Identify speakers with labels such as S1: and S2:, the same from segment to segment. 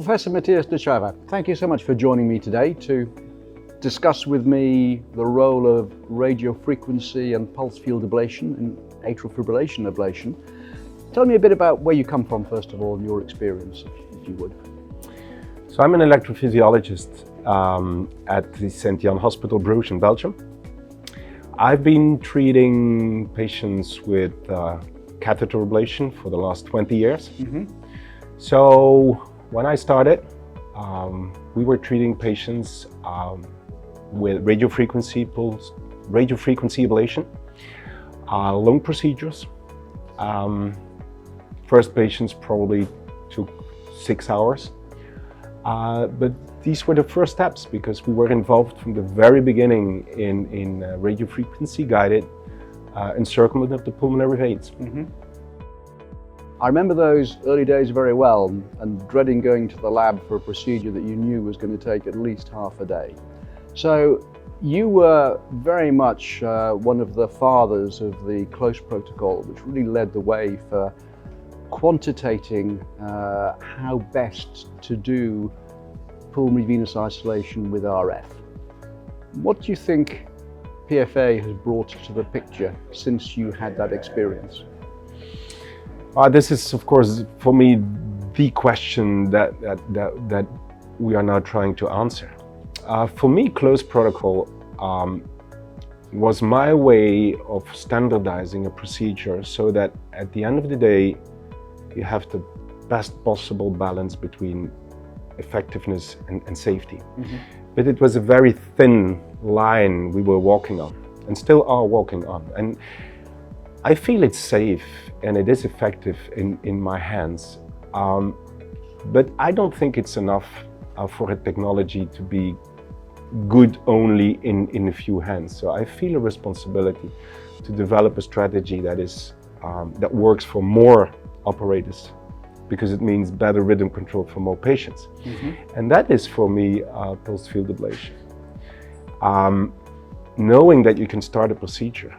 S1: Professor Mattias Duytschaver, thank you so much for joining me today to discuss with me the role of radiofrequency and pulse field ablation in atrial fibrillation ablation. Tell me a bit about where you come from, first of all, and your experience, if you would.
S2: So I'm an electrophysiologist at the St. Jan Hospital Bruges in Belgium. I've been treating patients with catheter ablation for the last 20 years. So when I started, we were treating patients with radiofrequency ablation, lung procedures. First patients probably took 6 hours, but these were the first steps because we were involved from the very beginning in radiofrequency guided encirclement of the pulmonary veins.
S1: I remember those early days very well, and dreading going to the lab for a procedure that you knew was going to take at least half a day. So you were very much one of the fathers of the close protocol, which really led the way for quantitating how best to do pulmonary venous isolation with RF. What do you think PFA has brought to the picture since you had that experience?
S2: This is, of course, for me, the question that we are now trying to answer. For me, close protocol was my way of standardizing a procedure so that at the end of the day, you have the best possible balance between effectiveness and safety. But it was a very thin line we were walking on and still are walking on. And I feel it's safe and it is effective in my hands. But I don't think it's enough for a technology to be good only in a few hands. So I feel a responsibility to develop a strategy that works for more operators, because it means better rhythm control for more patients. And that is for me pulse field ablation. Knowing that you can start a procedure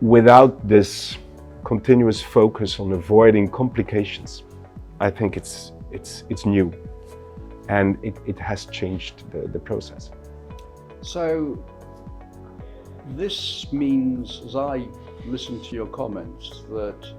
S2: without this continuous focus on avoiding complications, I think it's new, and it has changed the process.
S1: So this means, as I listen to your comments, that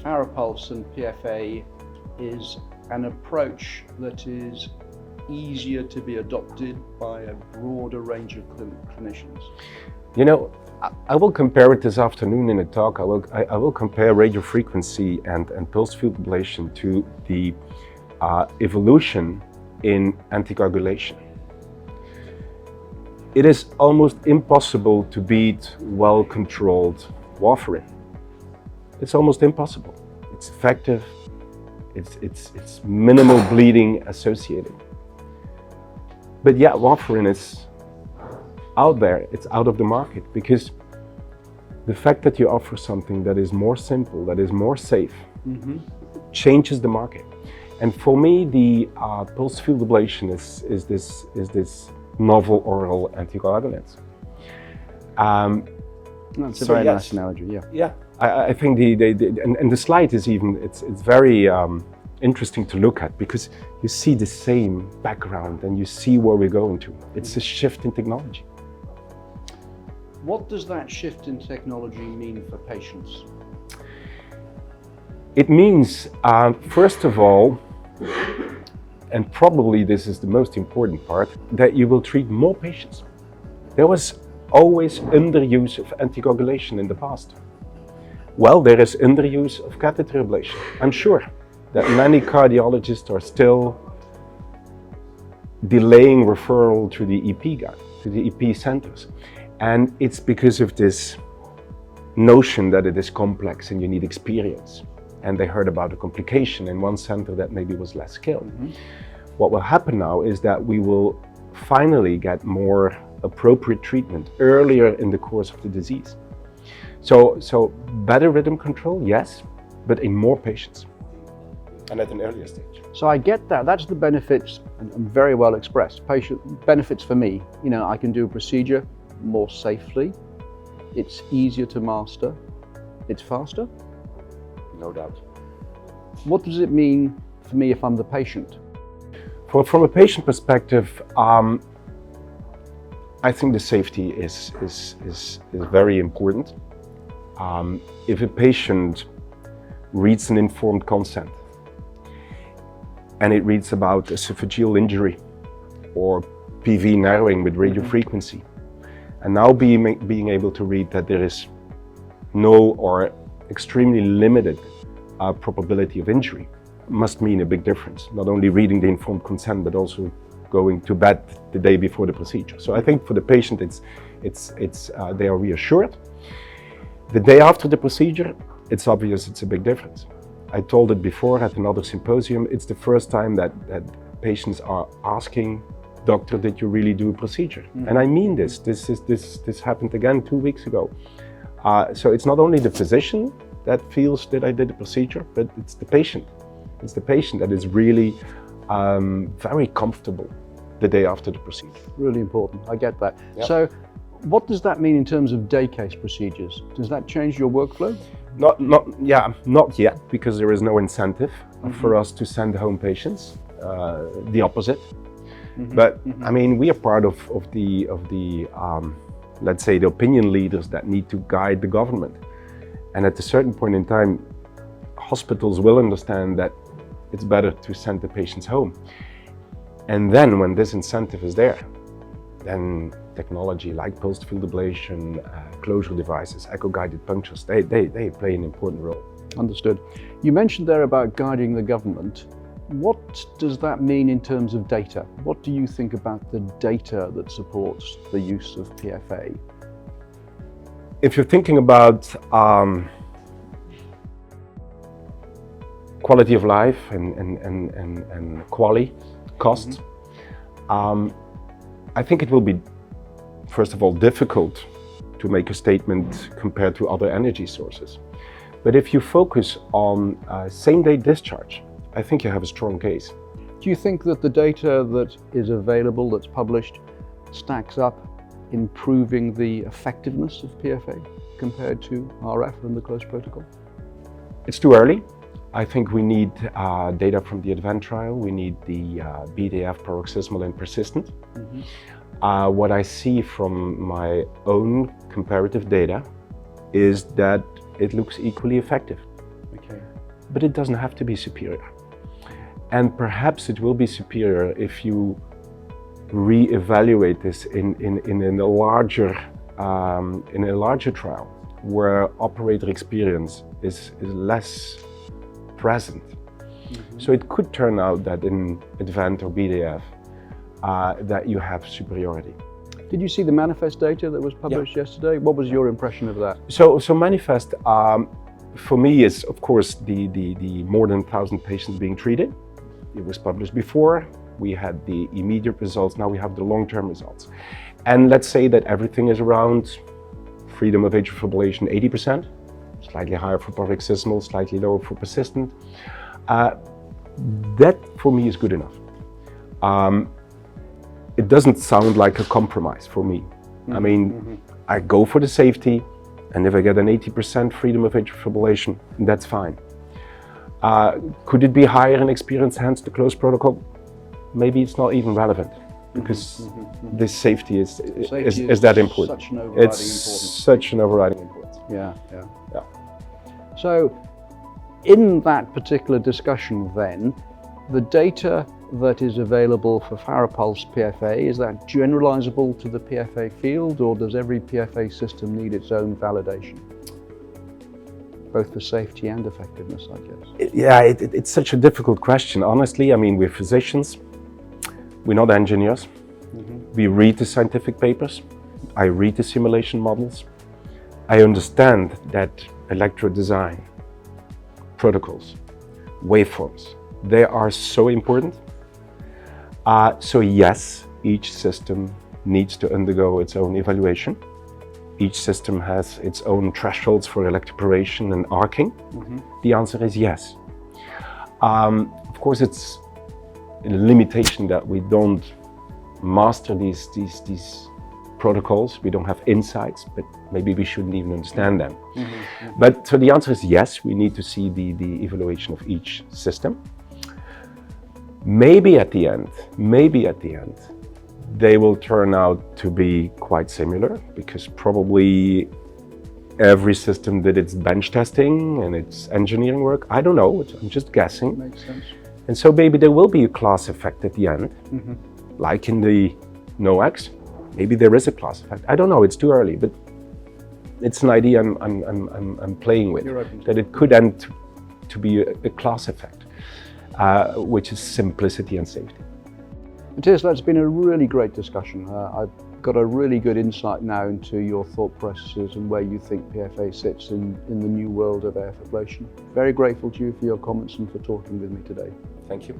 S1: FARAPULSE and PFA is an approach that is easier to be adopted by a broader range of clinicians. You know,
S2: I will compare it this afternoon in a talk. I will compare radiofrequency and pulse field ablation to the evolution in anticoagulation. It is almost impossible to beat well-controlled warfarin. It's almost impossible. It's effective. It's minimal bleeding associated. But yeah, warfarin is out there, it's out of the market, because the fact that you offer something that is more simple, that is more safe, changes the market. And for me, the pulse field ablation is this novel oral anticoagulant.
S1: That's a very nice analogy,
S2: Yeah, I think the slide is even, it's very interesting to look at, because you see the same background and you see where we're going to. It's a shift in technology.
S1: What does that shift in technology mean for patients?
S2: It means, first of all, and probably this is the most important part, that you will treat more patients. There was always underuse of anticoagulation in the past. Well, there is underuse of catheter ablation. I'm sure that many cardiologists are still delaying referral to the EP guy, to the EP centers. And it's because of this notion that it is complex and you need experience. And they heard about a complication in one center that maybe was less skilled. What will happen now is that we will finally get more appropriate treatment earlier in the course of the disease. So better rhythm control, yes, but in more patients and at an earlier stage.
S1: So I get that. That's the benefits, and very well expressed. Patient benefits for me. You know, I can do a procedure more safely. It's easier to master. It's faster.
S2: No doubt.
S1: what does it mean for me if I'm the patient?
S2: From a patient perspective, I think the safety is very important. If a patient reads an informed consent and it reads about esophageal injury or PV narrowing with radio frequency, and now being able to read that there is no or extremely limited probability of injury, must mean a big difference. Not only reading the informed consent, but also going to bed the day before the procedure. So I think for the patient, they are reassured. The day after the procedure, it's obvious it's a big difference. I told it before at another symposium. It's the first time that patients are asking, "Doctor, did you really do a procedure?" And I mean this. This happened again 2 weeks ago. So it's not only the physician that feels that I did the procedure, but it's the patient. It's the patient that is really very comfortable the day after the procedure.
S1: Really important, I get that.
S2: Yep.
S1: So what does that mean in terms of day case procedures? Does that change your workflow?
S2: Not yet, because there is no incentive for us to send home patients. The opposite. But I mean, we are part of the let's say the opinion leaders that need to guide the government. And at a certain point in time, hospitals will understand that it's better to send the patients home. And then when this incentive is there, then technology like pulsed field ablation, closure devices, echo-guided punctures, they play an important role.
S1: Understood. You mentioned there about guiding the government. What does that mean in terms of data? What do you think about the data that supports the use of PFA?
S2: If you're thinking about quality of life and quality, cost, I think it will be, first of all, difficult to make a statement compared to other energy sources. But if you focus on same-day discharge, I think you have a strong case.
S1: Do you think that the data that is available, that's published, stacks up improving the effectiveness of PFA compared to RF and the closed protocol?
S2: It's too early. I think we need data from the ADVENT trial. We need the BDF paroxysmal and persistent. What I see from my own comparative data is that it looks equally effective.
S1: Okay.
S2: But it doesn't have to be superior. And perhaps it will be superior if you re-evaluate this in a larger trial where operator experience is less present. So it could turn out that in ADVENT or BDF that you have superiority.
S1: Did you see the manifest data that was published yesterday? What was your impression of that?
S2: So manifest for me is of course the more than 1,000 patients being treated. It was published before. We had the immediate results. Now we have the long-term results. And let's say that everything is around freedom of atrial fibrillation 80%, slightly higher for paroxysmal, slightly lower for persistent. That for me is good enough. It doesn't sound like a compromise for me. I mean, I go for the safety, and if I get an 80% freedom of atrial fibrillation, that's fine. Could it be higher in experienced hands, the closed protocol? Maybe it's not even relevant, because this safety is that important.
S1: Such an overriding
S2: It's such an overriding importance.
S1: Yeah. So, in that particular discussion then, the data that is available for FARAPULSE PFA, is that generalizable to the PFA field, or does every PFA system need its own validation? Both for safety and effectiveness, I guess.
S2: Yeah, it's such a difficult question. Honestly, I mean, we're physicians, we're not engineers. We read the scientific papers, I read the simulation models. I understand that electrode design, protocols, waveforms, they are so important. So yes, each system needs to undergo its own evaluation. Each system has its own thresholds for electroporation and arcing. The answer is yes. Of course, it's a limitation that we don't master these protocols, we don't have insights, but maybe we shouldn't even understand them. But so the answer is yes, we need to see the evaluation of each system. Maybe at the end, they will turn out to be quite similar, because probably every system did its bench testing and its engineering work. I don't know, I'm just guessing.
S1: Makes sense.
S2: And so maybe there will be a class effect at the end, like in the NOACs. Maybe there is a class effect. I don't know, it's too early, but it's an idea I'm playing with, that it could end to be a class effect, which is simplicity and safety.
S1: Mattias, that's been a really great discussion. I've got a really good insight now into your thought processes and where you think PFA sits in the new world of AF ablation. Very grateful to you for your comments and for talking with me today.
S2: Thank you.